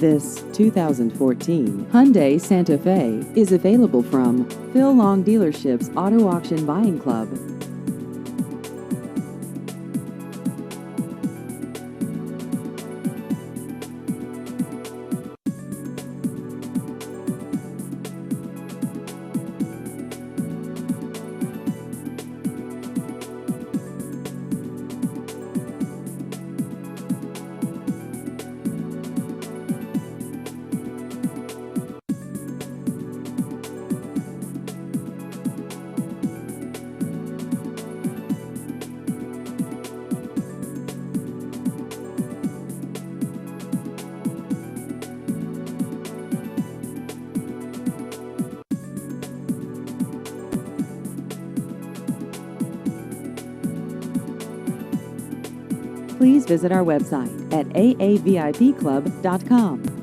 This 2014 Hyundai Santa Fe is available from Phil Long Dealership's Auto Auction Buying Club. Please visit our website at aavipclub.com.